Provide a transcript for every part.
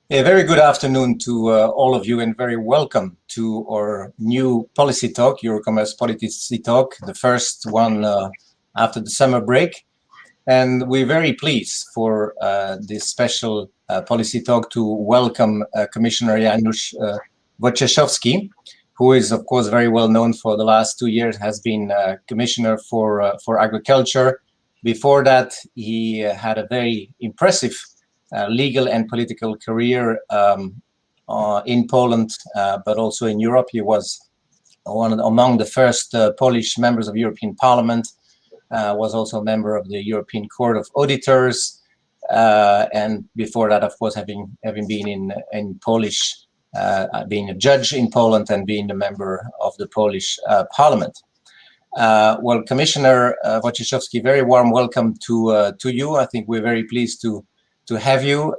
A very good afternoon to all of you, and very welcome to our new policy talk, EuroCommerce Policy Talk, the first one after the summer break. And we're very pleased for this special policy talk to welcome Commissioner Janusz Wojciechowski, who is, of course, very well known for the last 2 years, has been Commissioner for Agriculture. Before that, he had a very impressive legal and political career in Poland, but also in Europe. He was among the first Polish members of European Parliament, was also a member of the European Court of Auditors, and before that, of course, having been in Polish, being a judge in Poland and being a member of the Polish Parliament. Well, Commissioner Wojciechowski, very warm welcome to you. I think we're very pleased to have you.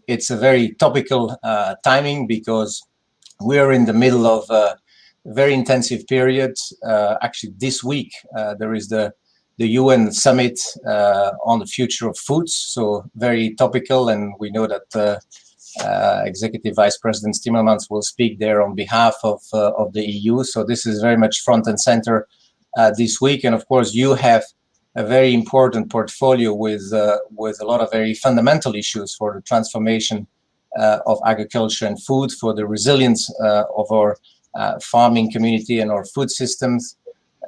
It's a very topical timing because we're in the middle of a very intensive period. Actually, this week there is the UN summit on the future of foods, so very topical, and we know that Executive Vice President Timmermans will speak there on behalf of the EU. So this is very much front and center this week, and of course you have a very important portfolio with a lot of very fundamental issues for the transformation of agriculture and food, for the resilience of our farming community and our food systems.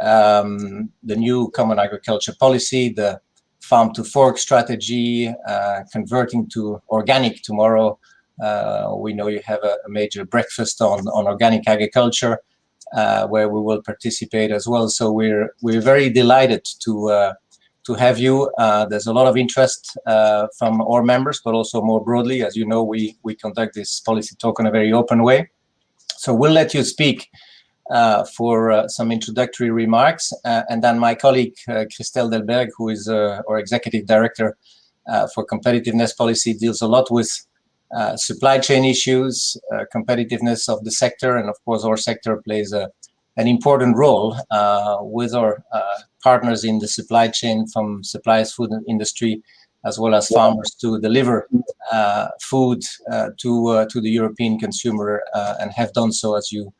The new common agriculture policy, the farm to fork strategy, converting to organic tomorrow. We know you have a major breakfast on organic agriculture, where we will participate as well. So we're very delighted to have you. There's a lot of interest from our members, but also more broadly. As you know, we conduct this policy talk in a very open way. So we'll let you speak for some introductory remarks, and then my colleague Christelle Delberg, who is our Executive Director for Competitiveness Policy, deals a lot with supply chain issues, competitiveness of the sector, and of course our sector plays an important role with our partners in the supply chain, from suppliers, food industry, as well as farmers, to deliver food to the European consumer, and have done so, as you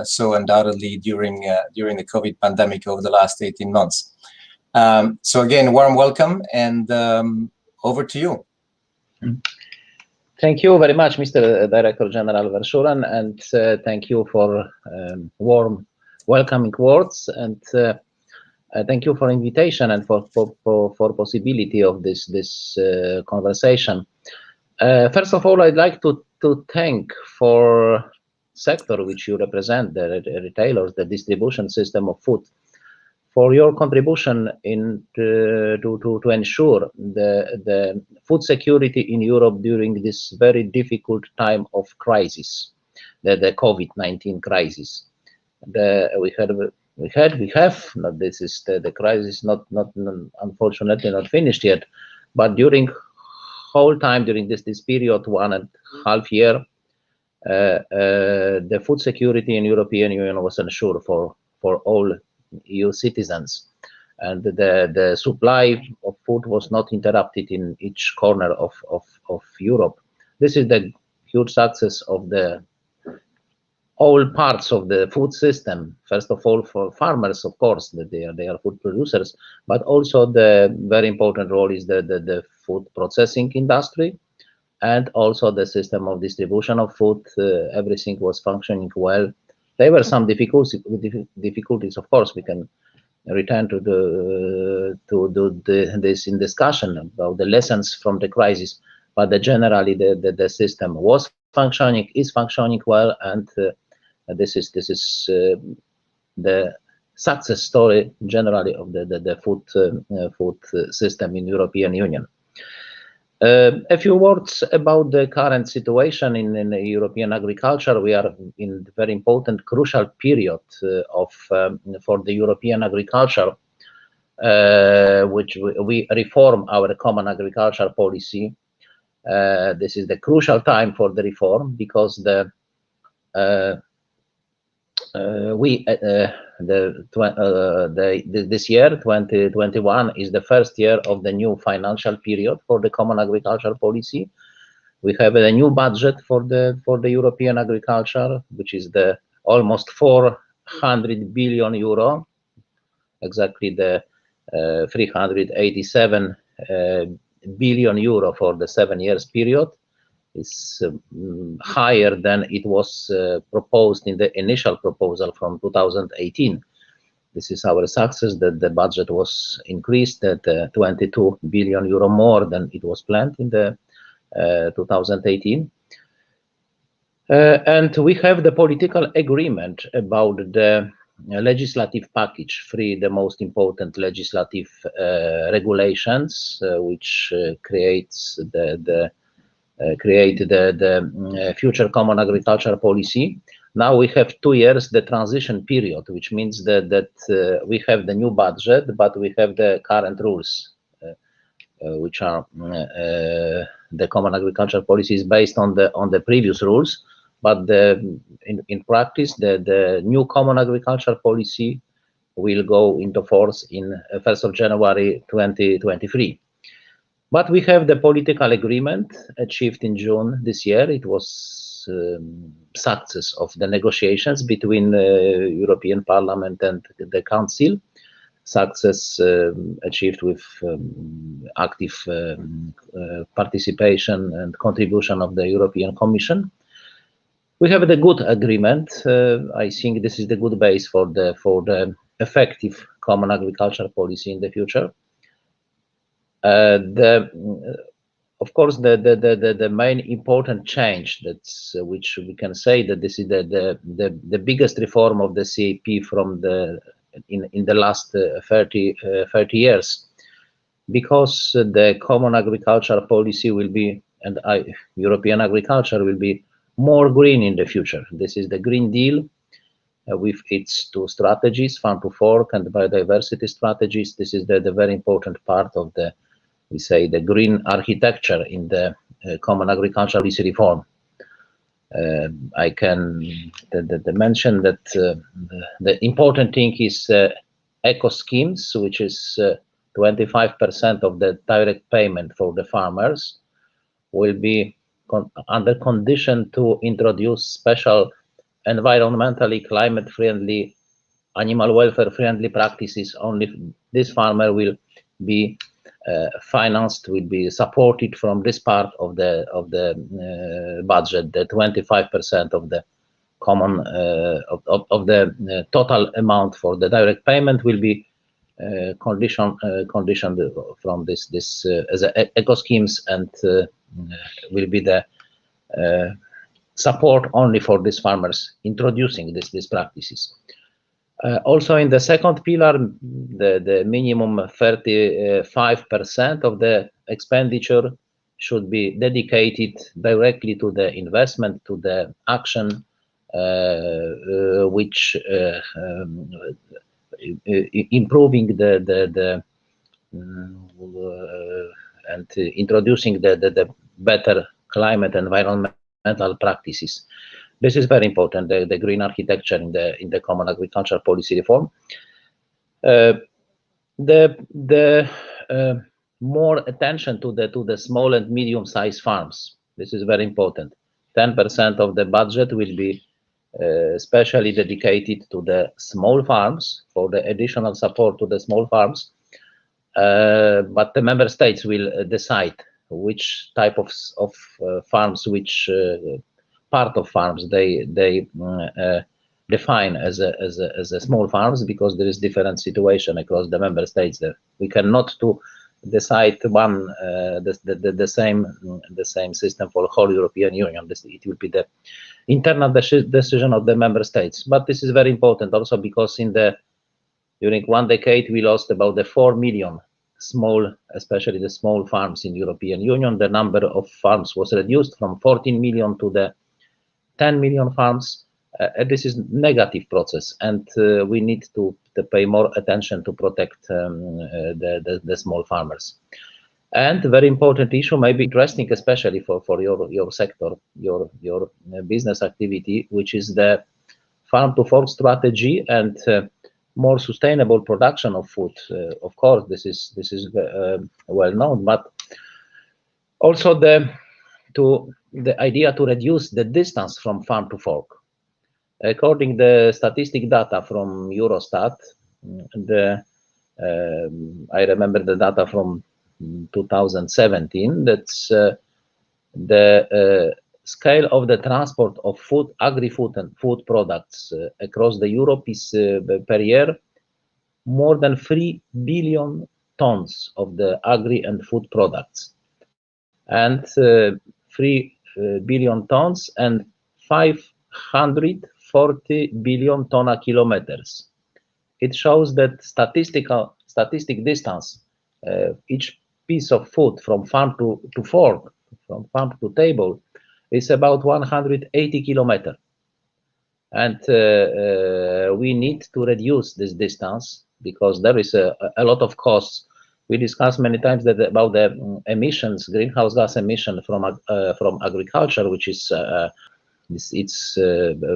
saw undoubtedly during the COVID pandemic over the last 18 months. So again, warm welcome, and over to you. Thank you very much, Mr. Director General Verschuren, and thank you for warm welcoming words, and thank you for invitation and for possibility of this conversation. First of all, I'd like to thank for sector which you represent, the retailers, the distribution system of food, for your contribution to ensure the food security in Europe during this very difficult time of crisis, the COVID-19 crisis. We have. This is the crisis, not unfortunately not finished yet, but during whole time during this period, 1.5 years, the food security in European Union was ensured for all EU citizens, and the supply of food was not interrupted in each corner of Europe. This is the huge success of the all parts of the food system. First of all, for farmers, of course, that they are food producers, but also the very important role is the food processing industry, and also the system of distribution of food. Everything was functioning well. There were some difficulties, of course. We can return to this in discussion about the lessons from the crisis, but generally the system was functioning, is functioning well, and this is the success story generally of the food system in European Union. A few words about the current situation in European agriculture. We are in a very important, crucial period for the European agriculture, which we reform our common agriculture policy. This is the crucial time for the reform, because this year, 2021, is the first year of the new financial period for the common agricultural policy. We have a new budget for the European agriculture, which is the almost 400 billion euro, exactly the 387 billion euro for the 7 years period. Is higher than it was proposed in the initial proposal from 2018. This is our success, that the budget was increased at 22 billion euro more than it was planned in the 2018. And we have the political agreement about the legislative package, the most important legislative regulations, which creates the future common agricultural policy. Now we have 2 years, the transition period, which means that we have the new budget, but we have the current rules, which are the common agricultural policy is based on the previous rules, but in practice the new common agricultural policy will go into force in 1st of January 2023. But we have the political agreement achieved in June this year. It was success of the negotiations between the European Parliament and the Council. Success achieved with active participation and contribution of the European Commission. We have the good agreement. I think this is the good base for the effective common agricultural policy in the future. Of course, the main important change which we can say that this is the biggest reform of the CAP from in the last 30 years, because the common agricultural policy will be, and European agriculture will be more green in the future. This is the Green Deal with its 2 strategies, farm to fork and biodiversity strategies. This is the very important part of we say the green architecture in the common agricultural policy reform. I can mention that the important thing is eco schemes, which is 25% of the direct payment for the farmers, will be under condition to introduce special environmentally climate-friendly, animal welfare-friendly practices. Only this farmer will be financed, will be supported from this part of the budget. The 25% of the common of the total amount for the direct payment will be conditioned from this as eco schemes, and will be the support only for these farmers introducing these practices. Also in the second pillar, the minimum 35% of the expenditure should be dedicated directly to the investment, to the action which improving and introducing the better climate environmental practices. This is very important, the green architecture in the common agricultural policy reform. The more attention to the small and medium-sized farms. This is very important. 10% of the budget will be especially dedicated to the small farms, for the additional support to the small farms. But the member states will decide which type of farms, which part of farms they define as a small farms, because there is different situation across the member states. There we cannot decide the same system for the whole European Union. It will be the internal decision of the member states. But this is very important also because during 1 decade we lost about 4 million small, especially the small farms in European Union. The number of farms was reduced from 14 million to the 10 million farms. This is negative process, and we need to pay more attention to protect the small farmers. And very important issue, maybe interesting, especially for your sector, your business activity, which is the farm to fork strategy and more sustainable production of food. Of course, this is well known, but also the to the idea to reduce the distance from farm to fork. According to the statistic data from Eurostat, I remember the data from 2017, that's the scale of the transport of food, agri-food and food products across the Europe is per year more than 3 billion tons of the agri and food products, and 3 billion tons and 540 billion ton kilometers. It shows that statistic distance, each piece of food from farm to fork, from farm to table, is about 180 kilometers. And we need to reduce this distance because there is a lot of costs. We discussed many times that about the emissions, greenhouse gas emission from agriculture, which is its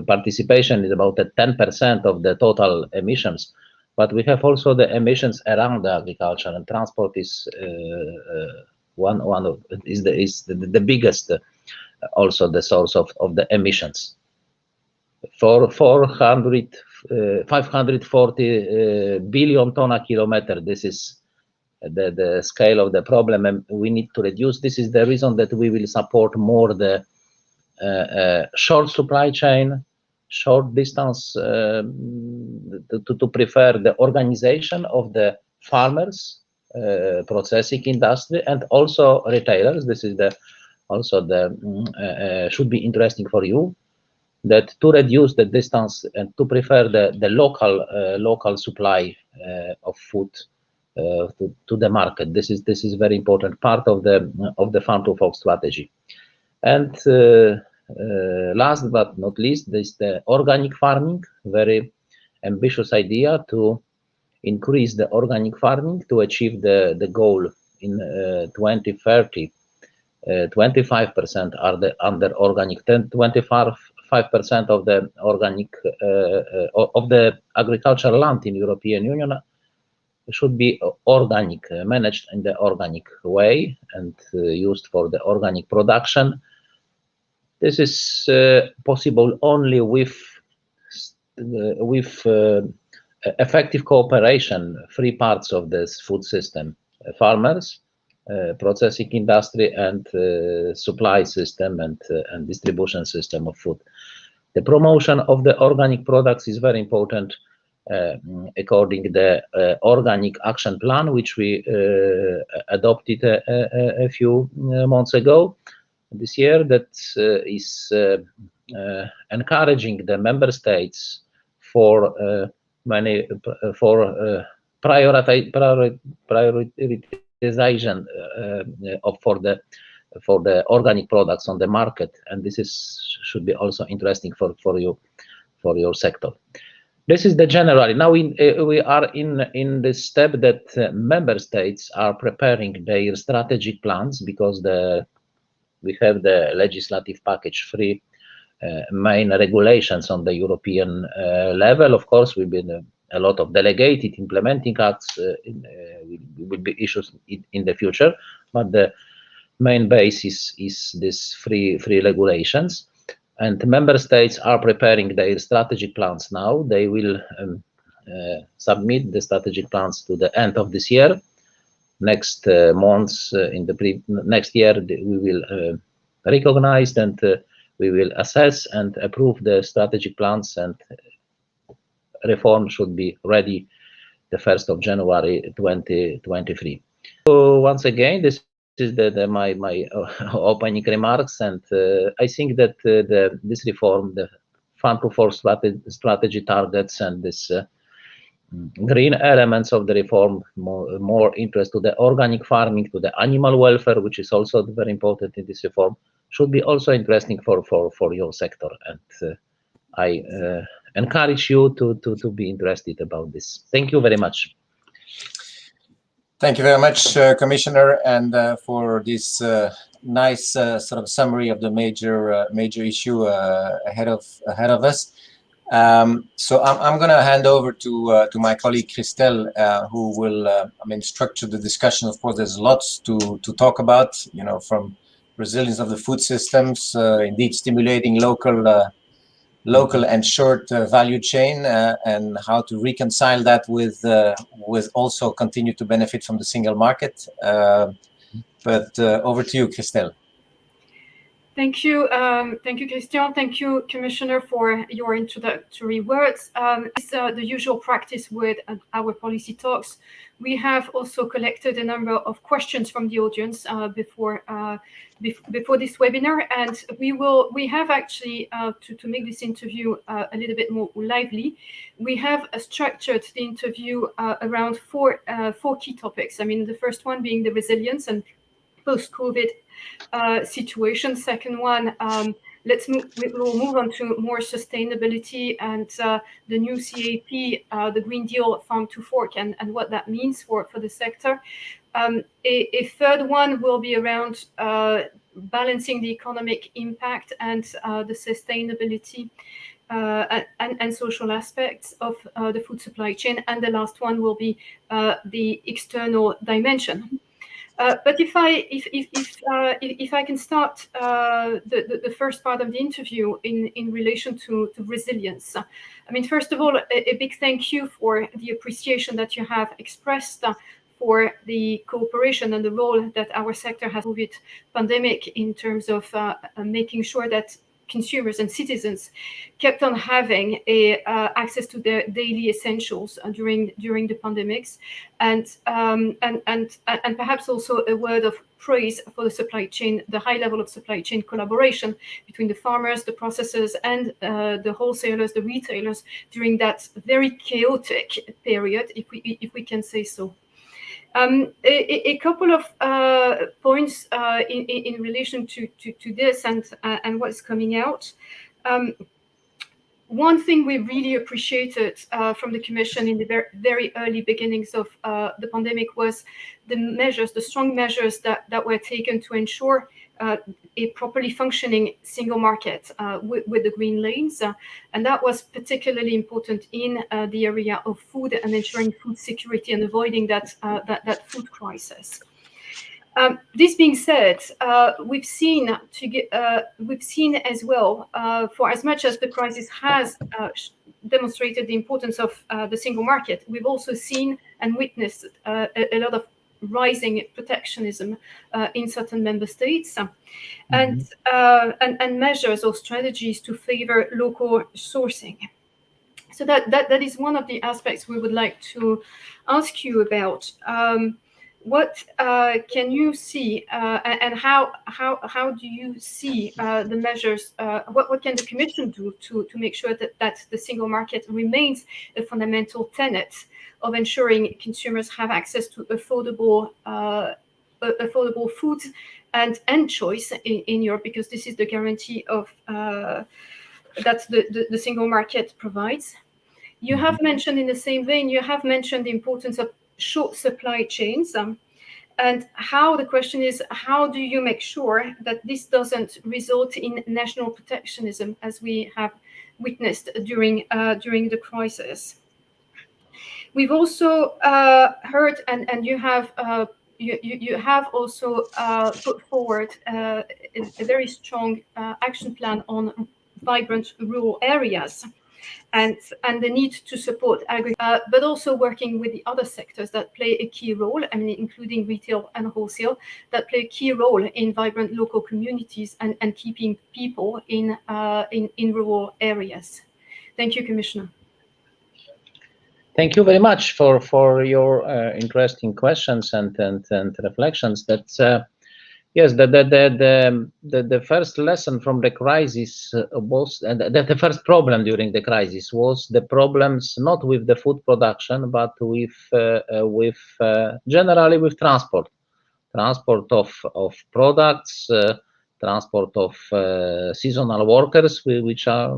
participation is about 10% of the total emissions. But we have also the emissions around the agriculture, and transport is the biggest, also the source of the emissions. For 540 billion ton kilometer, this is the scale of the problem, and we need to reduce. This is the reason that we will support more the short supply chain, short distance, to prefer the organization of the farmers, processing industry, and also retailers. This is should be interesting for you, that to reduce the distance and to prefer the local supply of food to the market. This is very important part of the farm to fork strategy. And last but not least, there is the organic farming, very ambitious idea to increase the organic farming to achieve the goal in 2030. 25% are under organic, 25% of the organic of the agricultural land in European Union should be organic, managed in the organic way and used for the organic production. This is possible only with effective cooperation, three parts of this food system: farmers, processing industry, and supply system and distribution system of food. The promotion of the organic products is very important, according to the organic action plan, which we adopted a few months ago this year, that is encouraging the member states for prioritization for the organic products on the market, and this should be also interesting for your sector. This is the general. Now we are in this step that member states are preparing their strategic plans, because we have the legislative package, 3 main regulations on the European level. Of course, we've been a lot of delegated implementing acts will be issued in the future, but the main basis is this 3 regulations. And member states are preparing their strategic plans now. They will submit the strategic plans to the end of this year. Next months, next year, we will recognize and we will assess and approve the strategic plans, and reform should be ready the 1st of January 2023. So once again, this is my opening remarks, and I think that this reform, the farm to fork strategy targets, and this green elements of the reform, more interest to the organic farming, to the animal welfare, which is also very important in this reform, should be also interesting for your sector, and I encourage you to be interested about this. Thank you very much. Thank you very much, Commissioner, and for this nice sort of summary of the major issue ahead of us. So I'm going to hand over to my colleague Christelle, who will, structure the discussion. Of course, there's lots to talk about, from resilience of the food systems, indeed stimulating local and short value chain, and how to reconcile that with also continue to benefit from the single market. But over to you, Christelle. Thank you, Christian. Thank you, Commissioner, for your introductory words. It's the usual practice with our policy talks. We have also collected a number of questions from the audience before this webinar, and we have actually to make this interview a little bit more lively. We have structured the interview around four key topics. I mean, the first one being the resilience and post-COVID situation. Second one, we'll move on to more sustainability and the new CAP, the Green Deal Farm to Fork, and what that means for the sector. A third one will be around balancing the economic impact and the sustainability and social aspects of the food supply chain. And the last one will be the external dimension. But if I can start the first part of the interview in relation to resilience. I mean, first of all, a big thank you for the appreciation that you have expressed for the cooperation and the role that our sector has with the pandemic in terms of making sure that consumers and citizens kept on having access to their daily essentials during the pandemics, and perhaps also a word of praise for the supply chain, the high level of supply chain collaboration between the farmers, the processors, and the wholesalers, the retailers during that very chaotic period, if we can say so. A couple of points in relation to this and what's coming out. One thing we really appreciated from the Commission in the very early beginnings of the pandemic was the strong measures that were taken to ensure a properly functioning single market with the green lanes. And that was particularly important in the area of food and ensuring food security and avoiding that food crisis. This being said, we've seen as well, for as much as the crisis has demonstrated the importance of the single market, we've also seen and witnessed a lot of rising protectionism in certain member states, and measures or strategies to favor local sourcing. So that is one of the aspects we would like to ask you about. What can you see, and how do you see the measures? What can the Commission do to make sure that the single market remains a fundamental tenet of ensuring consumers have access to affordable food and choice in Europe, because this is the guarantee of that the single market provides. You have mentioned, in the same vein, you have mentioned the importance of short supply chains, and the question is, how do you make sure that this doesn't result in national protectionism, as we have witnessed during the crisis? We've also heard, and you have also put forward a very strong action plan on vibrant rural areas, and the need to support agriculture, but also working with the other sectors that play a key role, I mean, including retail and wholesale, that play a key role in vibrant local communities and keeping people in rural areas. Thank you, Commissioner. Thank you very much for your interesting questions and reflections. That yes, the first lesson from the crisis was, and the first problem during the crisis was the problems not with the food production, but with generally with transport of products, transport of seasonal workers, which are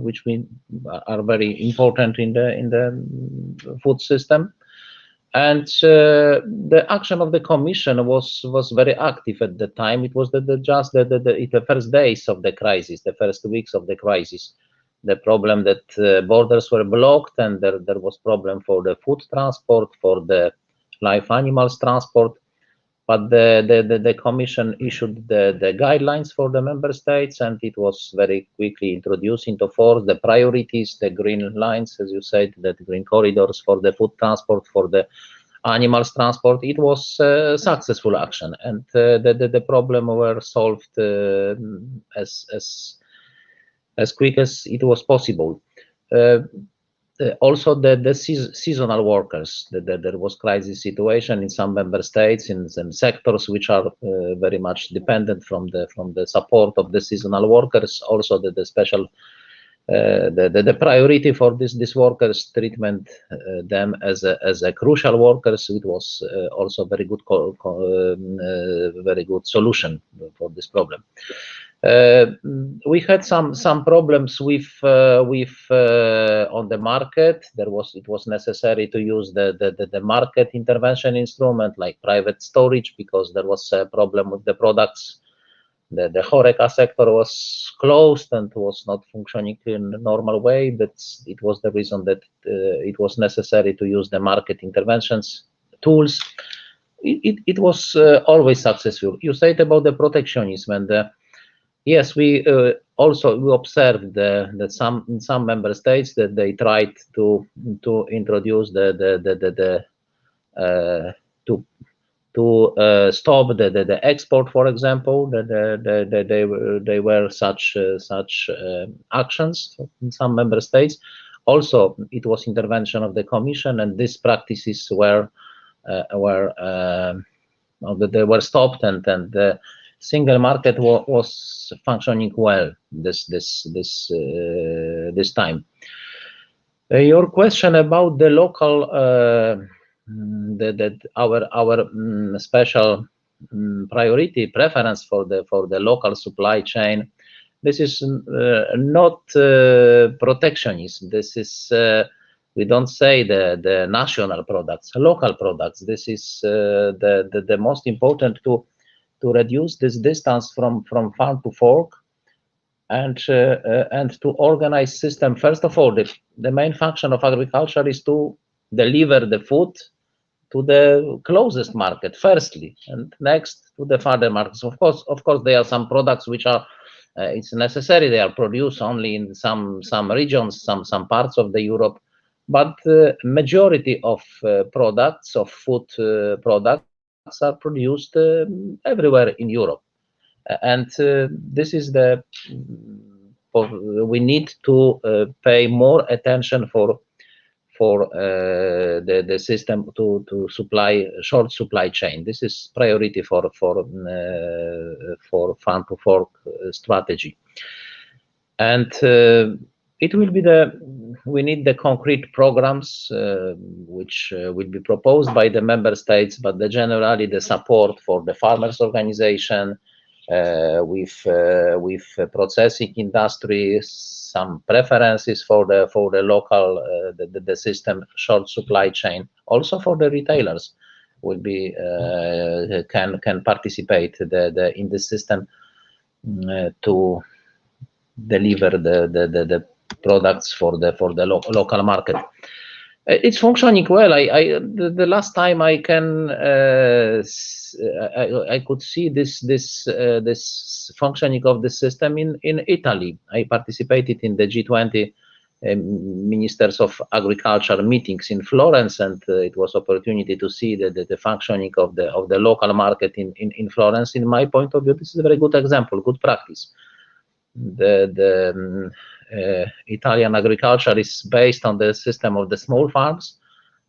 very important in the food system. And the action of the Commission was very active at the time. It was just the first days of the crisis, the first weeks of the crisis, the problem that borders were blocked, and there was problem for the food transport, for the live animals transport. but the Commission issued the guidelines for the member states, and it was very quickly introduced into force. The priorities, the green lines, as you said, the green corridors for the food transport, for the animals transport. It was successful action, and the problem were solved as quick as it was possible. Also, the seasonal workers, there was crisis situation in some member states, in some sectors which are very much dependent from the support of the seasonal workers. Also, the special the priority for this workers treatment them as a crucial workers. It was also very good very good solution for this problem. We had some problems with on the market. It was necessary to use the market intervention instrument like private storage, because there was a problem with the products. The HoReCa sector was closed and was not functioning in a normal way, but it was the reason that it was necessary to use the market interventions tools. It was always successful. You said about the protectionism, and yes, we observed that in some member states that they tried to introduce to stop the export, for example. They were such actions in some member states. Also, it was intervention of the Commission, and these practices were stopped, and the single market was functioning well this time. Your question about the local our special priority preference for the local supply chain. This is not protectionism. This is we don't say the national products, local products. This is the most important to reduce this distance from farm to fork, and to organize system. First of all, the main function of agriculture is to deliver the food to the closest market firstly, and next to the further markets. Of course, there are some products which are it's necessary. They are produced only in some regions, some parts of the Europe, but majority of products, of food products, are produced everywhere in Europe, and this is we need to pay more attention for the system to supply short supply chain. This is priority for farm to fork strategy, and it will be we need the concrete programs which will be proposed by the member states, but generally the support for the farmers organization with processing industry, some preferences for the local the system short supply chain. Also for the retailers will be can participate in the system to deliver the products for the local market. It's functioning well. The last time I could see this functioning of the system in Italy. I participated in the G20 ministers of agriculture meetings in Florence, and it was opportunity to see the functioning of the local market in Florence. In my point of view, this is a very good example, good practice. The Italian agriculture is based on the system of the small farms,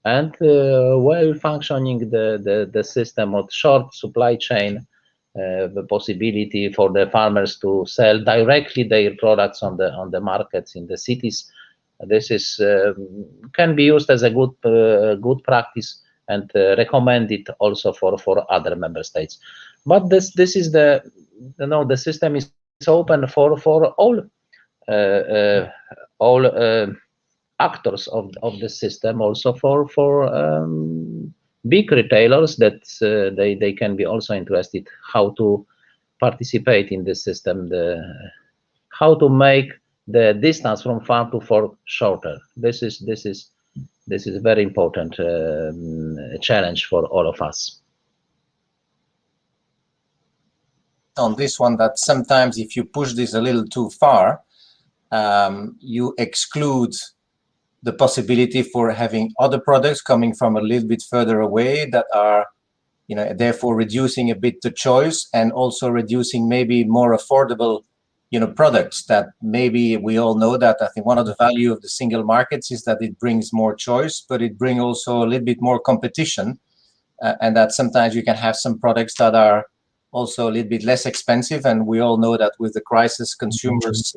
and well functioning the system of short supply chain, the possibility for the farmers to sell directly their products on the markets in the cities. This is can be used as a good practice, and recommended also for other member states. But this is the system is open for all actors of the system, also for big retailers that they can be also interested how to participate in this system, how to make the distance from farm to fork shorter. This is very important challenge for all of us. on this one that sometimes if you push this a little too far, you exclude the possibility for having other products coming from a little bit further away that are, therefore reducing a bit the choice and also reducing maybe more affordable, products that maybe we all know that. I think one of the value of the single markets is that it brings more choice, but it brings also a little bit more competition, and that sometimes you can have some products that are also a little bit less expensive. And we all know that with the crisis, consumers'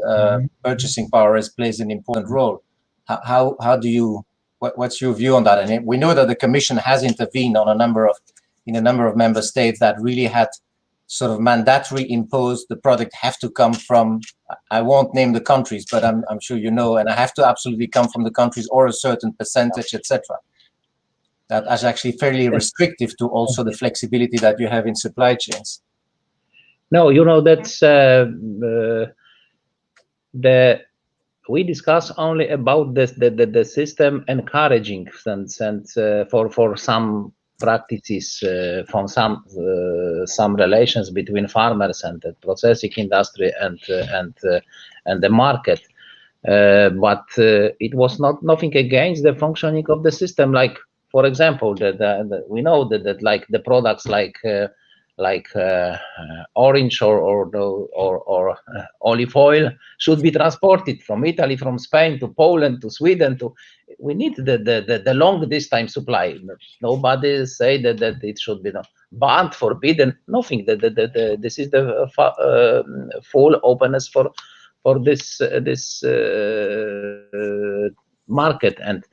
purchasing power plays an important role. How do you? What's your view on that? And we know that the Commission has intervened on a number of member states that really had sort of mandatory imposed the product have to come from, I won't name the countries, but I'm sure you know, and I have to absolutely come from the countries or a certain percentage, etc. That is actually fairly restrictive to also the flexibility that you have in supply chains. No, that's we discuss only about the system encouraging and for some practices from some relations between farmers and the processing industry and the market, but it was nothing against the functioning of the system. Like, for example, we know that like the products like orange or olive oil should be transported from Italy, from Spain to Poland to Sweden. We need the long distance supply. Nobody say that it should be banned, forbidden, nothing. This is the full openness for this market. And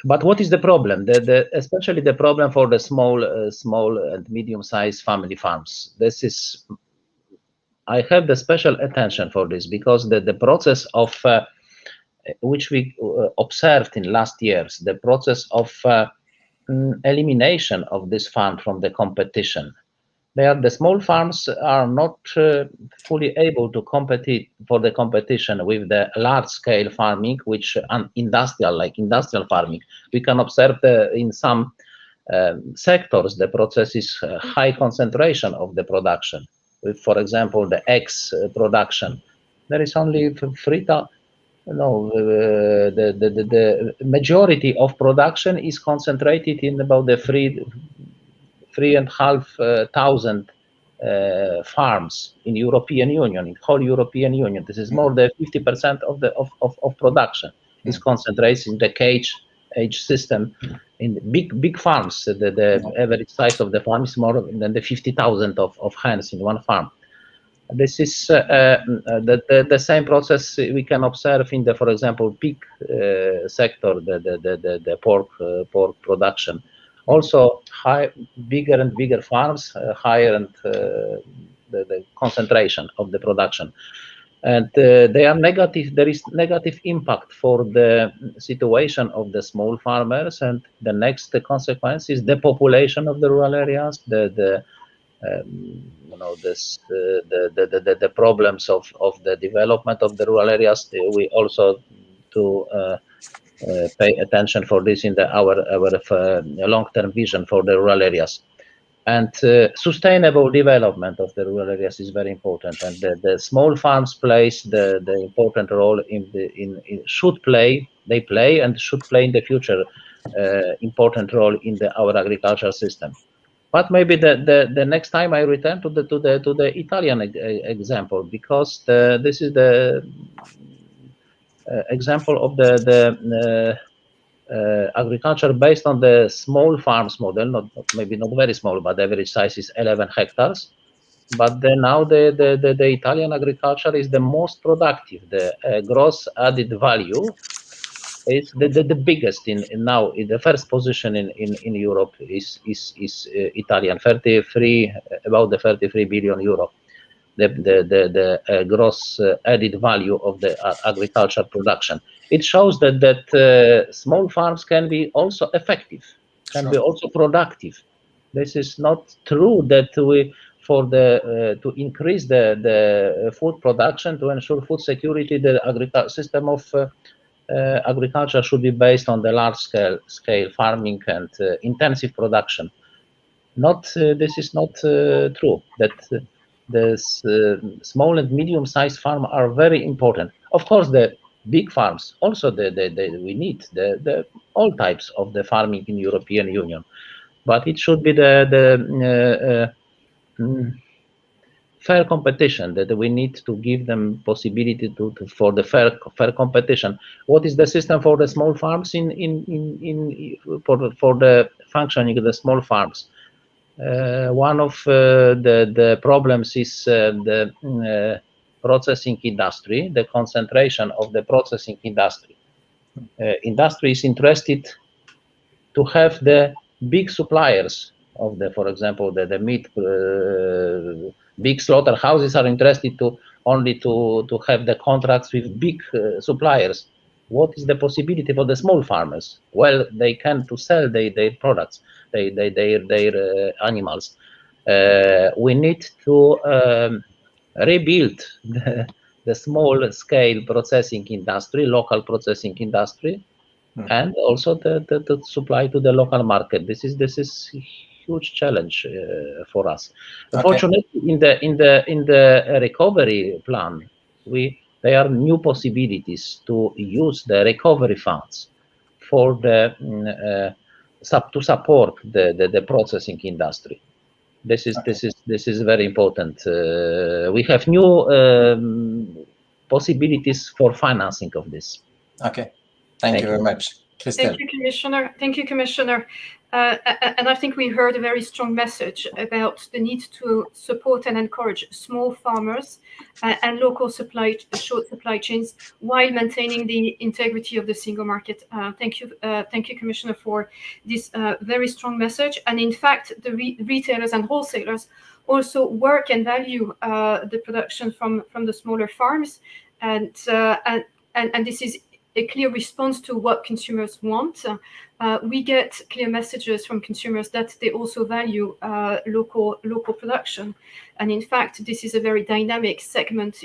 but what is the problem? Especially the problem for the small and medium-sized family farms. I have the special attention for this because the process of which we observed in last years, the process of elimination of this fund from the competition. The small farms are not fully able to compete for the competition with the large-scale farming, which industrial farming. We can observe in some sectors the process is high concentration of the production. With, for example, the eggs production, there is only the majority of production is concentrated in about the 3,500 farms in European Union, in whole European Union. This is more than 50% of production is concentrated in the cage system in big farms. The average size of the farm is more than the 50,000 of hens in one farm. This is the same process we can observe in the, for example, pig sector, the pork production. Also, bigger and bigger farms, higher and the concentration of the production, and they are negative. There is negative impact for the situation of the small farmers, and the next consequence is the population of the rural areas, the problems of the development of the rural areas. We also pay attention for this in our long-term vision for the rural areas, and sustainable development of the rural areas is very important. And the small farms plays the important role they play and should play in the future important role in our agricultural system. But maybe the next time I return to the Italian example, because this is the example of the agriculture based on the small farms model, maybe not very small, but average size is 11 hectares. But now the Italian agriculture is the most productive. The gross added value is the biggest now in the first position in Europe is Italian, about the 33 billion euro. The gross added value of the agriculture production. It shows that small farms can be also effective, can be also productive. This is not true that to increase the food production, to ensure food security, the system of agriculture should be based on the large scale farming and intensive production. This is not true. That small and medium-sized farms are very important. Of course, the big farms also we need all types of the farming in European Union, but it should be fair competition, that we need to give them possibility for the fair competition. What is the system for the small farms for the functioning of the small farms? One of the problems is the processing industry, the concentration of the processing industry. Industry is interested to have the big suppliers of for example, the meat. Big slaughterhouses are interested to have the contracts with big suppliers. What is the possibility for the small farmers? Well, they can to sell their products, their animals. We need to rebuild the small scale processing industry, local processing industry, and also the supply to the local market. This is huge challenge for us. Okay. Fortunately, in the recovery plan, there are new possibilities to use the recovery funds for to support the processing industry. This is very important. We have new possibilities for financing of this. Okay. Thank you very much. Christelle. Thank you, Commissioner. Thank you, Commissioner. And I think we heard a very strong message about the need to support and encourage small farmers and local short supply chains while maintaining the integrity of the single market. Thank you, Commissioner, for this very strong message. And in fact, the retailers and wholesalers also work and value the production from the smaller farms, and this is a clear response to what consumers want. We get clear messages from consumers that they also value local production, and in fact, this is a very dynamic segment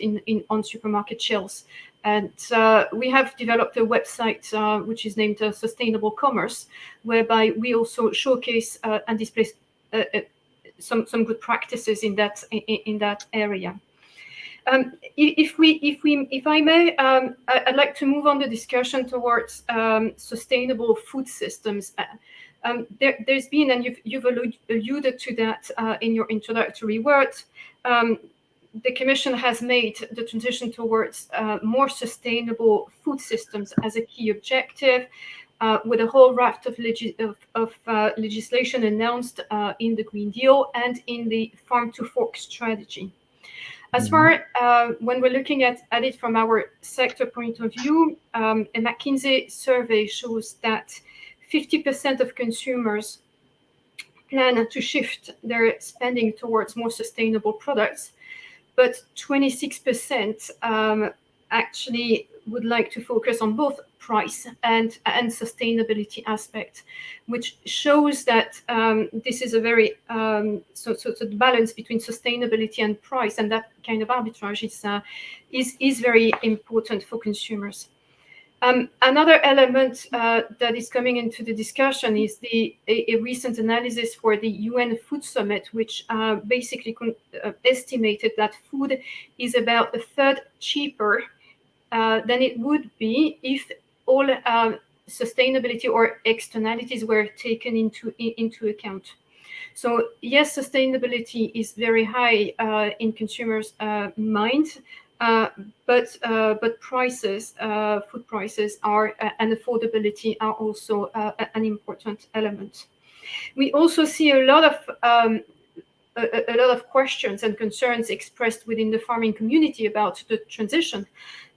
on supermarket shelves. And we have developed a website which is named Sustainable Commerce, whereby we also showcase and display some good practices in that area. If I may, I'd like to move on the discussion towards sustainable food systems. There's been, and you've alluded to that in your introductory words, the Commission has made the transition towards more sustainable food systems as a key objective, with a whole raft of legislation announced in the Green Deal and in the Farm to Fork strategy. As far when we're looking at it from our sector point of view, a McKinsey survey shows that 50% of consumers plan to shift their spending towards more sustainable products, but 26% actually would like to focus on both price and sustainability aspect, which shows that this is a very so the balance between sustainability and price, and that kind of arbitrage is very important for consumers. Another element that is coming into the discussion is a recent analysis for the UN Food Summit, which basically estimated that food is about a third cheaper than it would be if all sustainability or externalities were taken into account. So yes, sustainability is very high in consumers' minds, but prices, food prices and affordability are also an important element. We also see a lot of questions and concerns expressed within the farming community about the transition,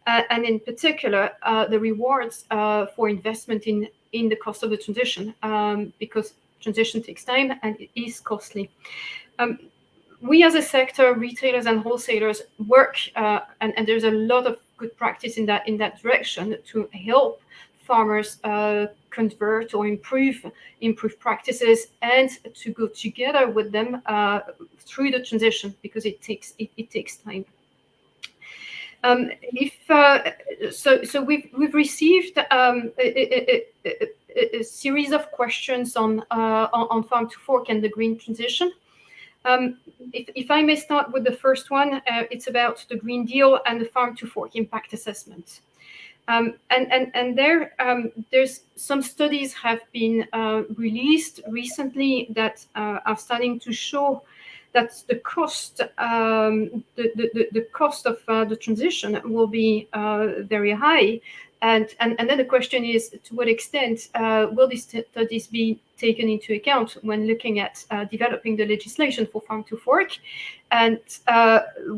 and in particular the rewards for investment in the cost of the transition, because transition takes time and it is costly. We as a sector, retailers and wholesalers, work and there's a lot of good practice in that direction to help farmers convert or improve practices, and to go together with them through the transition, because it takes time. So we've received a series of questions on Farm to Fork and the green transition. If I may start with the first one, it's about the Green Deal and the Farm to Fork impact assessment. There's some studies have been released recently that are starting to show that the cost the cost of the transition will be very high. And then the question is, to what extent will these studies be taken into account when looking at developing the legislation for Farm to Fork, and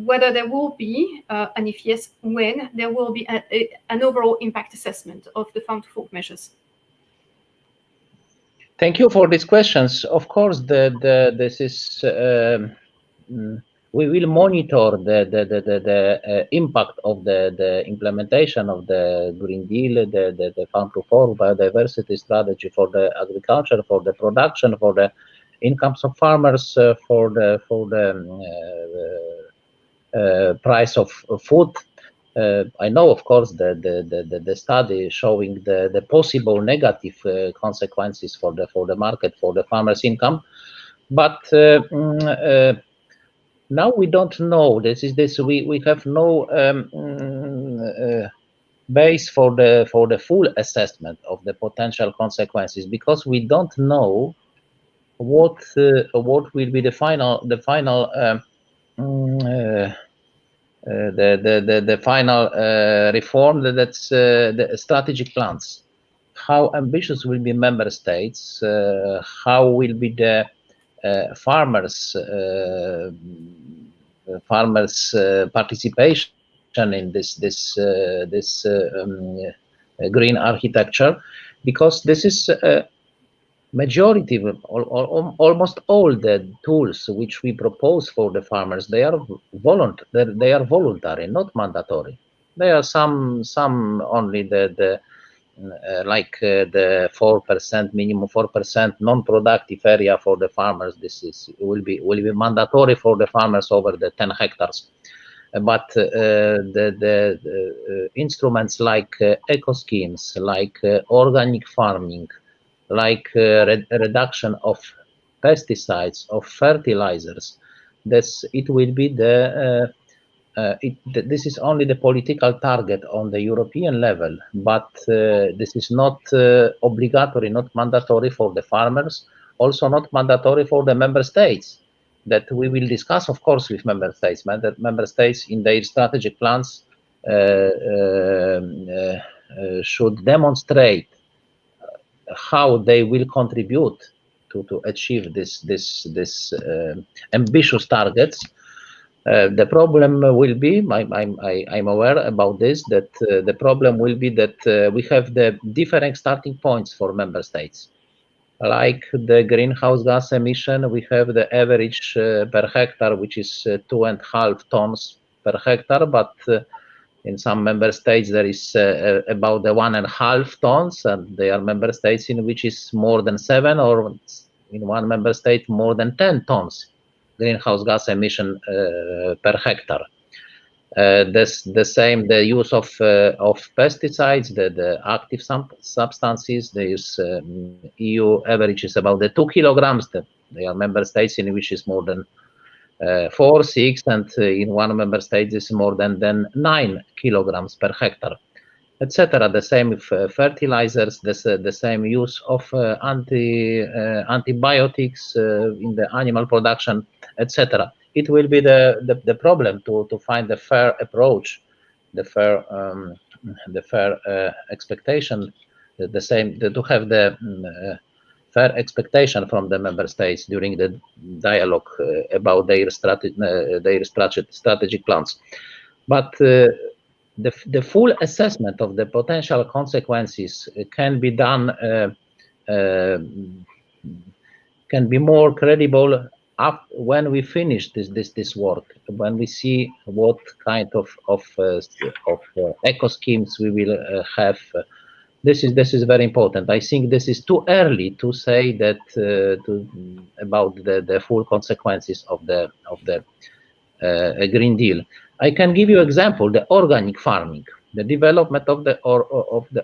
whether there will be, and if yes, when there will be an overall impact assessment of the Farm to Fork measures? Thank you for these questions. Of course, this is we will monitor the impact of the implementation of the Green Deal, the Farm to Fork biodiversity strategy for the agriculture, for the production, for the incomes of farmers, for the price of food. I know, of course, the study showing the possible negative consequences for the market, for the farmers' income, but now we don't know. We have no base for the full assessment of the potential consequences, because we don't know what will be the final reform, that's the strategic plans. How ambitious will be member states? How will be the farmers' participation in this green architecture? Because this is majority of almost all the tools which we propose for the farmers, they are voluntary, not mandatory. There are some only the 4% minimum 4% non-productive area for the farmers. This will be mandatory for the farmers over the 10 hectares. But the instruments like eco schemes, like organic farming, like reduction of pesticides, of fertilizers, this is only the political target on the European level, but this is not obligatory, not mandatory for the farmers, also not mandatory for the member states, that we will discuss, of course, with member states. Member states in their strategic plans should demonstrate how they will contribute to achieve this ambitious targets. The problem will be, I'm aware about this, that the problem will be that we have the different starting points for member states. Like the greenhouse gas emission, we have the average per hectare, which is 2.5 tons per hectare, but in some member states there is about the 1.5 tons, and there are member states in which is more than 7, or in one member state more than 10 tons greenhouse gas emission per hectare. The same, the use of pesticides, the active substances. There is EU average is about the 2 kilograms. There are member states in which is more than 4, 6, and in one member state is more than 9 kilograms per hectare, etc. The same with fertilizers. The same use of antibiotics in the animal production, etc. It will be the problem to find the fair approach, the fair expectation, the same, to have the fair expectation from the member states during the dialogue about their strategic plans. But the full assessment of the potential consequences can be done, can be more credible when we finish this work, when we see what kind of eco schemes we will have. This is very important. I think this is too early to say that about the full consequences of the Green Deal. I can give you example: the organic farming, the development of the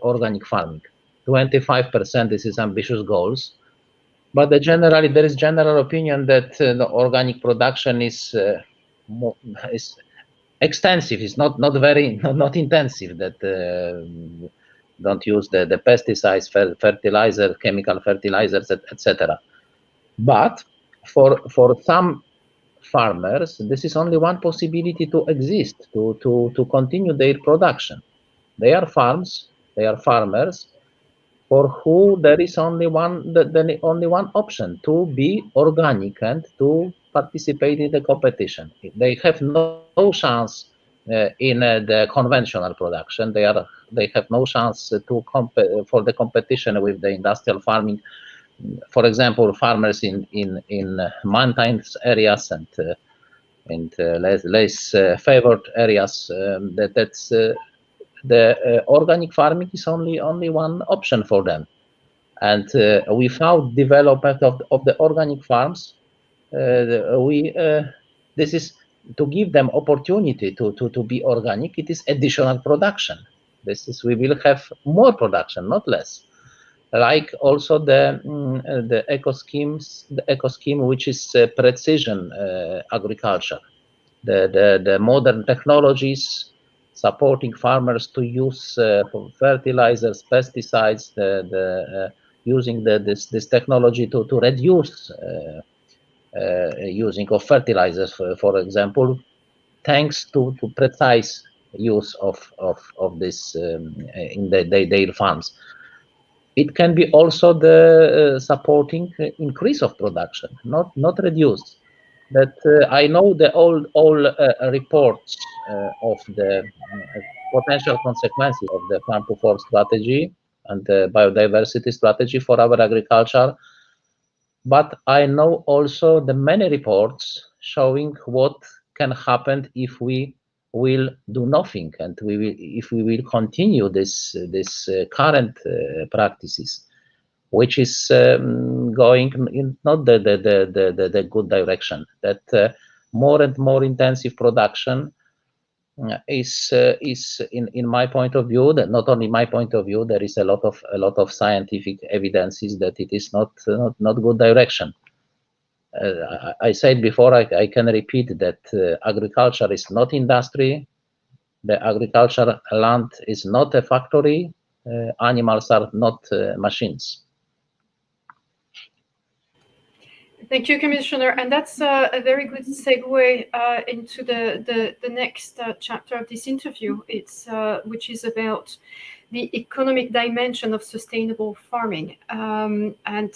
organic farming. 25%. This is ambitious goals. But there is general opinion that the organic production is extensive. It's not intensive. That don't use the pesticides, fertilizer, chemical fertilizers, etc. But for some farmers, this is only one possibility to exist, to continue their production. They are farmers for who there is only one option, to be organic and to participate in the competition. They have no chance in the conventional production. They have no chance for the competition with the industrial farming. For example, farmers in mountainous areas and less favored areas. That's the organic farming is only one option for them. And without development of the organic farms, this is to give them opportunity to be organic. It is additional production. We will have more production, not less. Like also the eco scheme, which is precision agriculture, the modern technologies supporting farmers to use fertilizers, pesticides, using this technology to reduce using of fertilizers, for example, thanks to precise use of this in their farms. It can be also the supporting increase of production, not reduce. But I know all reports of the potential consequences of the farm to fork strategy and the biodiversity strategy for our agriculture. But I know also the many reports showing what can happen if we will do nothing, and if we will continue this current practices, which is going in not the good direction. That more and more intensive production is in my point of view, that not only my point of view, there is a lot of scientific evidences that it is not good direction. I said before, I can repeat that agriculture is not industry. The agricultural land is not a factory. Animals are not machines. Thank you, Commissioner. And that's a very good segue into the next chapter of this interview, which is about the economic dimension of sustainable farming, and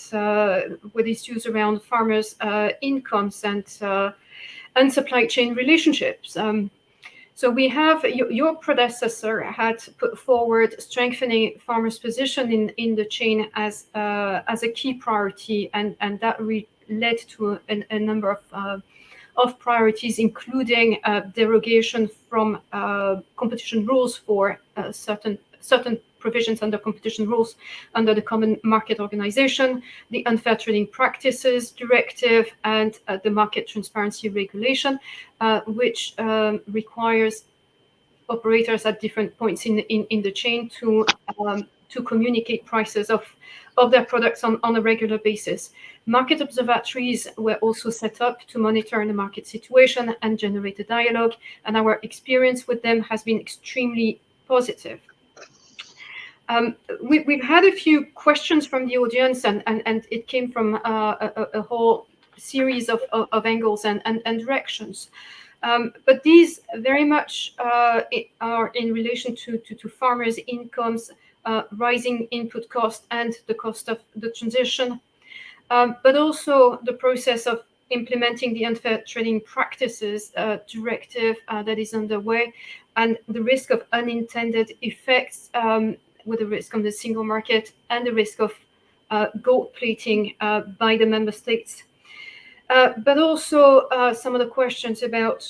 with issues around farmers' incomes and supply chain relationships. So we have your predecessor had put forward strengthening farmers' position in the chain as a key priority, and that led to a number of priorities, including derogation from competition rules for certain provisions under competition rules under the Common Market Organization, the Unfair Trading Practices Directive, and the Market Transparency Regulation, which requires operators at different points in the chain to communicate prices of their products on a regular basis. Market observatories were also set up to monitor the market situation and generate a dialogue, and our experience with them has been extremely positive. We've had a few questions from the audience, and it came from a whole series of angles and directions. But these very much are in relation to farmers' incomes, rising input cost, and the cost of the transition, but also the process of implementing the Unfair Trading Practices Directive that is underway, and the risk of unintended effects, with the risk on the single market and the risk of gold plating by the member states. But also some of the questions about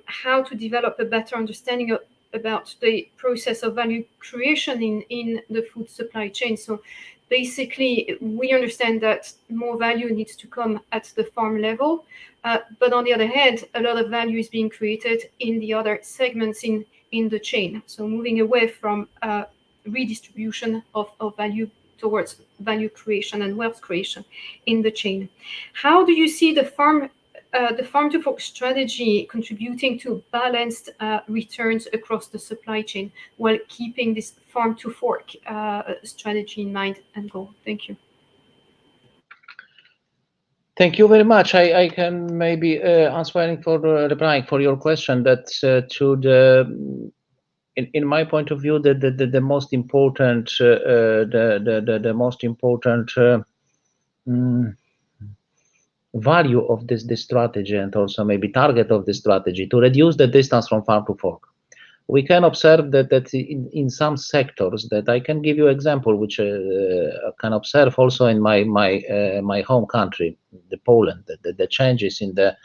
how to develop a better understanding about the process of value creation in the food supply chain. So basically, we understand that more value needs to come at the farm level, but on the other hand, a lot of value is being created in the other segments in the chain. So moving away from redistribution of value towards value creation and wealth creation in the chain. How do you see the farm to fork strategy contributing to balanced returns across the supply chain while keeping this farm to fork strategy in mind and goal? Thank you. Thank you very much. I can maybe replying for your question that to the in my point of view the most important value of this strategy, and also maybe target of this strategy, to reduce the distance from farm to fork. We can observe that in some sectors, that I can give you example which I can observe also in my home country, the Poland, the changes in the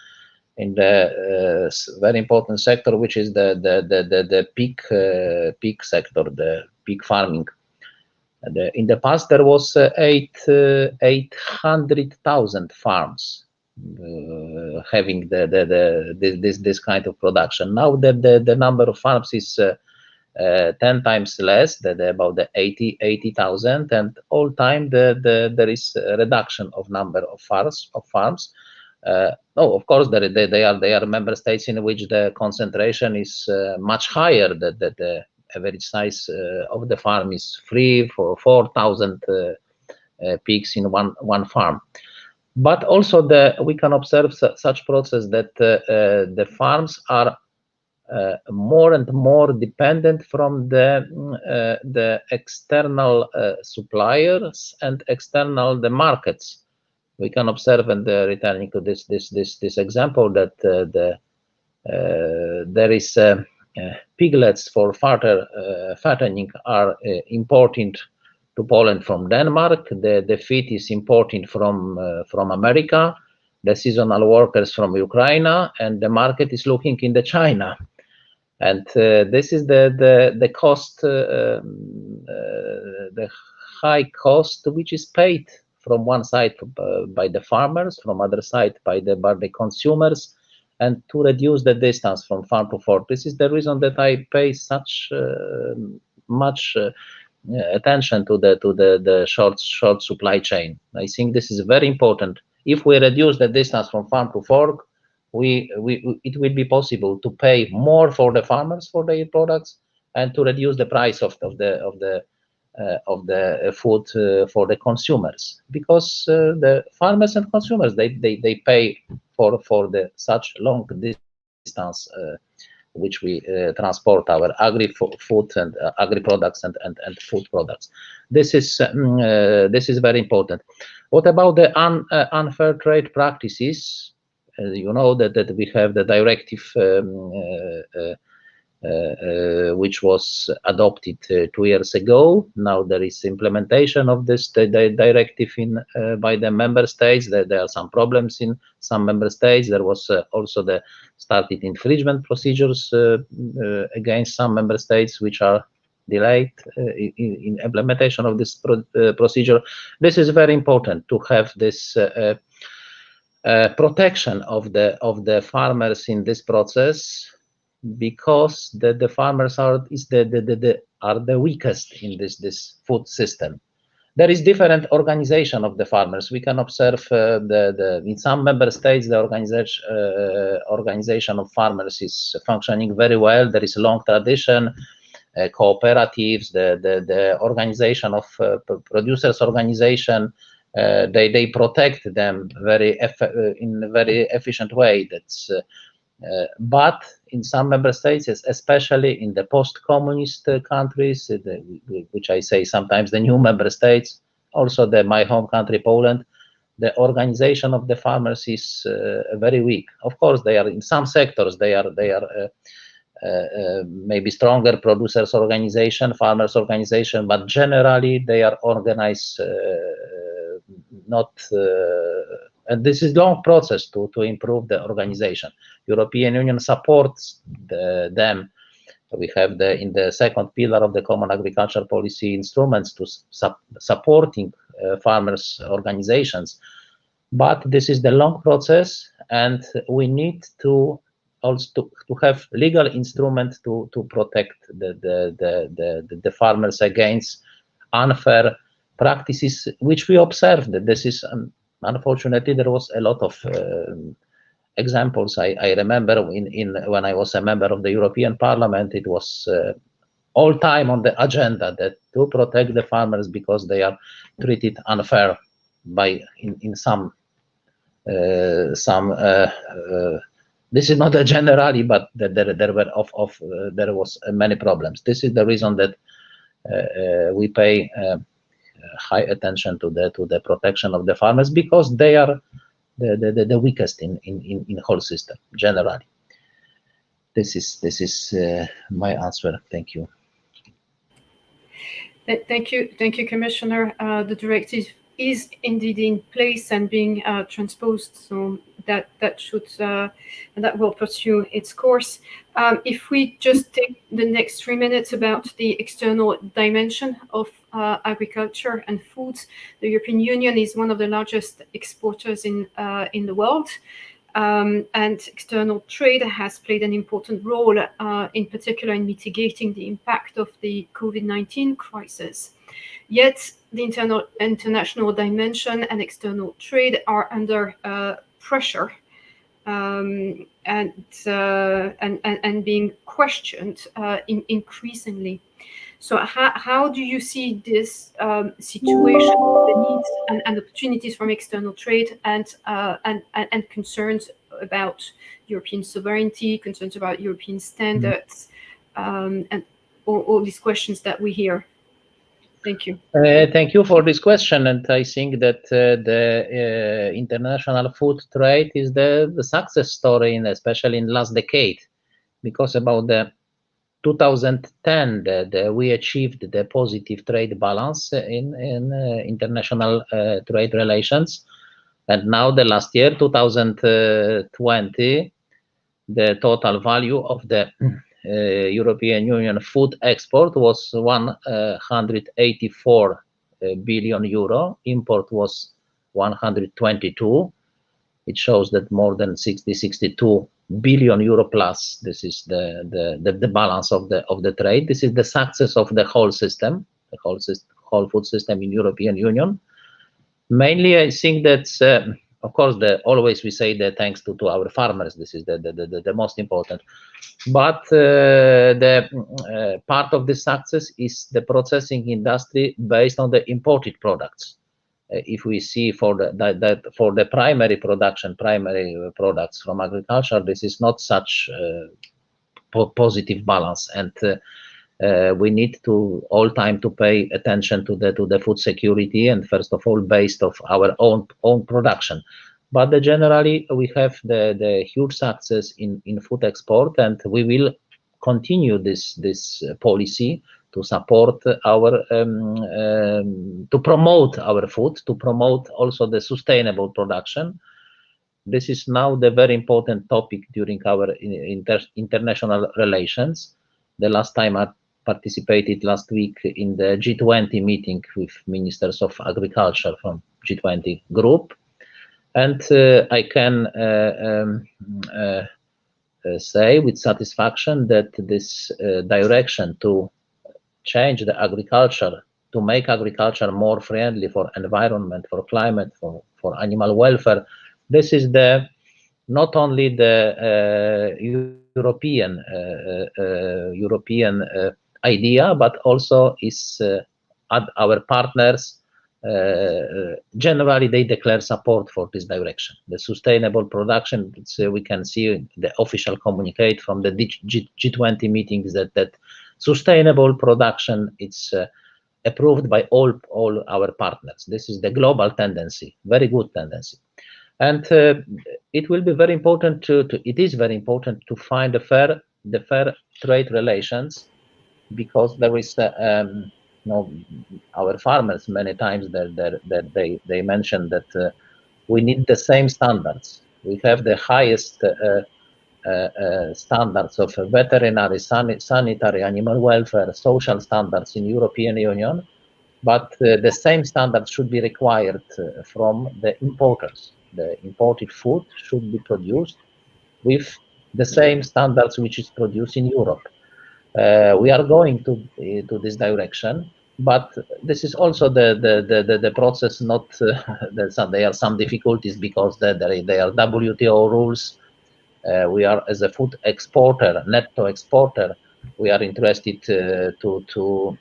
very important sector, which is the pig sector, the pig farming. In the past, there was 800,000 farms having this kind of production. Now the number of farms is 10 times less, about the 80,000, and all time there is a reduction of number of farms. No, of course they are member states in which the concentration is much higher. The average size of the farm is 4,000 pigs in one farm. But also we can observe such process that the farms are more and more dependent from the external suppliers and the markets. We can observe, and returning to this example, that there is piglets for fattening are imported to Poland from Denmark. The feed is imported from America. The seasonal workers from Ukraine, and the market is looking in China. And this is the cost, the high cost, which is paid from one side by the farmers, from other side by the consumers, and to reduce the distance from farm to fork. This is the reason that I pay such much attention to the short supply chain. I think this is very important. If we reduce the distance from farm to fork, it will be possible to pay more for the farmers for their products, and to reduce the price of the food for the consumers, because the farmers and consumers they pay for the such long distance which we transport our agri-food and agri-products and food products. This is very important. What about the unfair trade practices? You know that we have the directive which was adopted 2 years ago. Now there is implementation of this directive by the member states. There are some problems in some member states. There was also started infringement procedures against some member states, which are delayed in implementation of this procedure. This is very important to have this protection of the farmers in this process, because the farmers are the weakest in this food system. There is different organization of the farmers. We can observe in some member states the organization of farmers is functioning very well. There is a long tradition, cooperatives, the organization of producers organization. They protect them in a very efficient way. But in some member states, especially in the post-communist countries, which I say sometimes the new member states, also my home country Poland, the organization of the farmers is very weak. Of course, they are in some sectors. They are maybe stronger producers organization, farmers organization, but generally they are organized not. And this is a long process to improve the organization. European Union supports them. We have in the second pillar of the Common Agricultural Policy instruments to supporting farmers' organizations. But this is the long process, and we need to also to have legal instrument to protect the farmers against unfair practices which we observed. This is unfortunately there was a lot of examples. I remember when I was a member of the European Parliament, it was all time on the agenda that to protect the farmers because they are treated unfair by in some. This is not a generally, but there was many problems. This is the reason that we pay high attention to the protection of the farmers because they are the weakest in whole system generally. This is my answer. Thank you. Thank you, Commissioner. The directive is indeed in place and being transposed, so that should and that will pursue its course. If we just take the next 3 minutes about the external dimension of agriculture and foods, the European Union is one of the largest exporters in the world. And external trade has played an important role, in particular in mitigating the impact of the COVID-19 crisis. Yet, the international dimension and external trade are under pressure and being questioned increasingly. So how do you see this situation, the needs and opportunities from external trade and concerns about European sovereignty, concerns about European standards, and all these questions that we hear? Thank you. Thank you for this question, and I think that the international food trade is the success story, especially in last decade, because about the 2010 we achieved the positive trade balance in international trade relations, and now the last year 2020 the total value of the European Union food export was 184 billion euro. Import was 122. It shows that more than 62 billion euro plus. This is the balance of the trade. This is the success of the whole system, the whole food system in European Union. Mainly, I think that of course always we say that thanks to our farmers. This is the most important. But the part of the success is the processing industry based on the imported products. If we see for the primary production, primary products from agriculture, this is not such positive balance, and we need to all time to pay attention to the food security, and first of all based of our own production. But generally we have the huge success in food export, and we will continue this policy to support our to promote our food, to promote also the sustainable production. This is now the very important topic during our international relations. The last time I participated last week in the G20 meeting with ministers of agriculture from G20 group, and I can say with satisfaction that this direction to change the agriculture, to make agriculture more friendly for environment, for climate, for animal welfare, this is not only the European idea, but also is our partners generally they declare support for this direction. The sustainable production, we can see the official communicate from the G20 meetings that sustainable production it's approved by all our partners. This is the global tendency, very good tendency, and it will be very important it is very important to find the fair trade relations, because there is our farmers many times that they mention that we need the same standards. We have the highest standards of veterinary, sanitary, animal welfare, social standards in European Union, but the same standards should be required from the importers. The imported food should be produced with the same standards which is produced in Europe. We are going to this direction. But this is also the process. Not there are some difficulties because there are WTO rules. We are, as a food exporter, netto exporter, we are interested to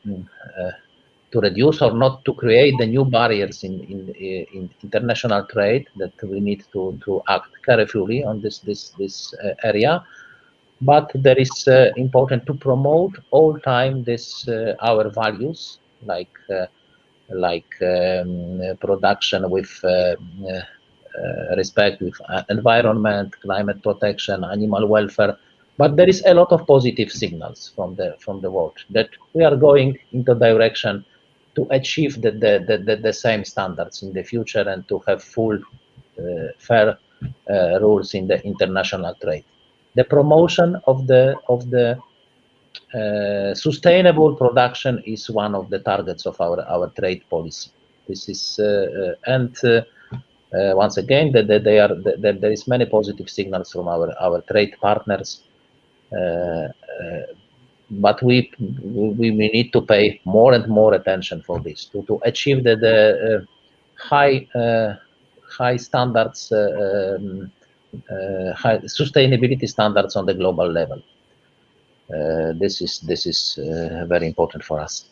reduce or not to create the new barriers in international trade, that we need to act carefully on this area. But there is important to promote all time this our values, like production with respect, with environment, climate protection, animal welfare. But there is a lot of positive signals from the world that we are going into direction to achieve the same standards in the future and to have full fair rules in the international trade. The promotion of the sustainable production is one of the targets of our trade policy. This is and once again, there is many positive signals from our trade partners, but we need to pay more and more attention for this to achieve the high standards, high sustainability standards on the global level. This is very important for us.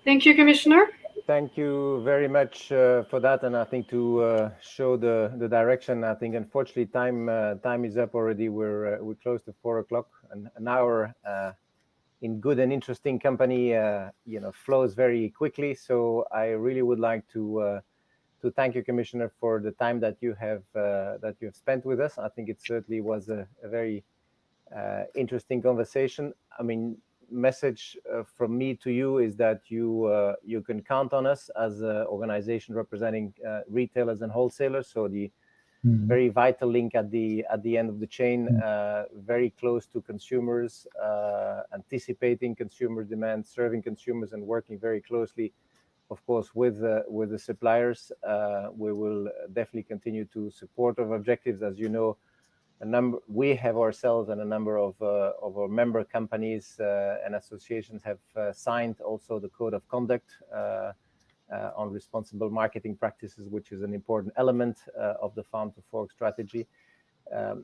Thank you, Commissioner. Thank you very much for that, and I think to show the direction. I think unfortunately time is up already. We're close to 4 o'clock, and an hour in good and interesting company flows very quickly. So I really would like to thank you, Commissioner, for the time that you have spent with us. I think it certainly was a very interesting conversation. I mean, message from me to you is that you can count on us as an organization representing retailers and wholesalers. So the very vital link at the end of the chain, very close to consumers, anticipating consumer demand, serving consumers, and working very closely, of course, with the suppliers. We will definitely continue to support our objectives. As you know, we have ourselves and a number of our member companies and associations have signed also the code of conduct on responsible marketing practices, which is an important element of the farm to fork strategy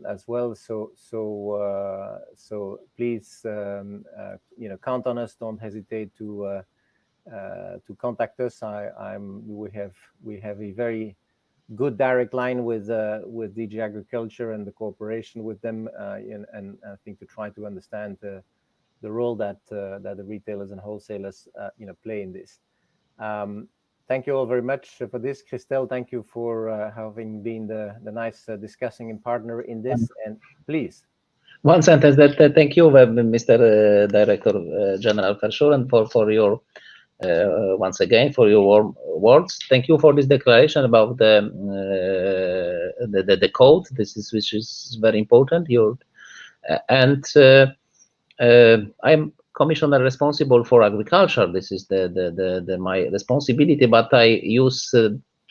as well. So please count on us. Don't hesitate to contact us. We have a very good direct line with DG Agriculture and the cooperation with them, and I think to try to understand the role that the retailers and wholesalers play in this. Thank you all very much for this. Christelle, thank you for having been the nice discussing and partner in this. And please. One sentence that thank you, Mr. Director General Verschuren, for your once again for your warm words. Thank you for this declaration about the code. Which is very important. I'm commissioner responsible for agriculture. This is my responsibility, but I use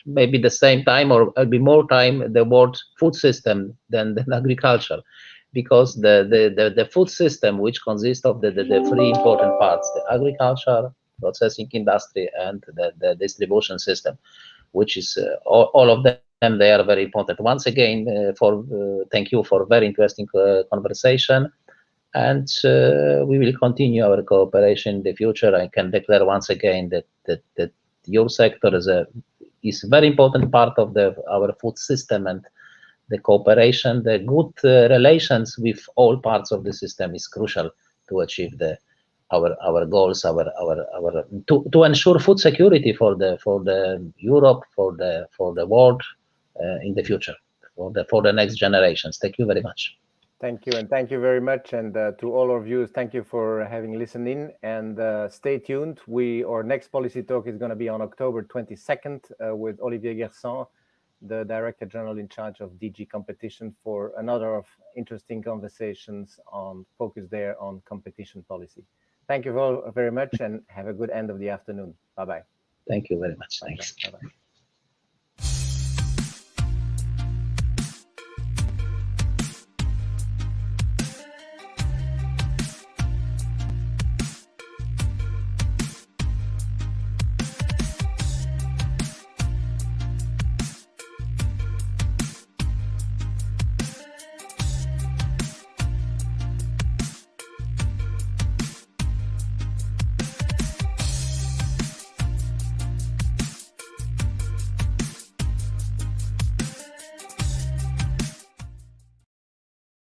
maybe the same time or maybe more time the word food system than agriculture, because the food system, which consists of the three important parts: the agriculture, processing industry, and the distribution system, which is all of them, they are very important. Once again, thank you for very interesting conversation, and we will continue our cooperation in the future. I can declare once again that your sector is a very important part of our food system, and the cooperation, the good relations with all parts of the system is crucial to achieve our goals, to ensure food security for the Europe, for the world in the future, for the next generations. Thank you very much. Thank you, and thank you very much, and to all our viewers, thank you for having listened in, and stay tuned. Our next policy talk is going to be on October 22nd with Olivier Gerson, the Director General in charge of DG Competition, for another of interesting conversations focused there on competition policy. Thank you all very much, and have a good end of the afternoon. Bye-bye. Thank you very much. Thanks. Bye-bye.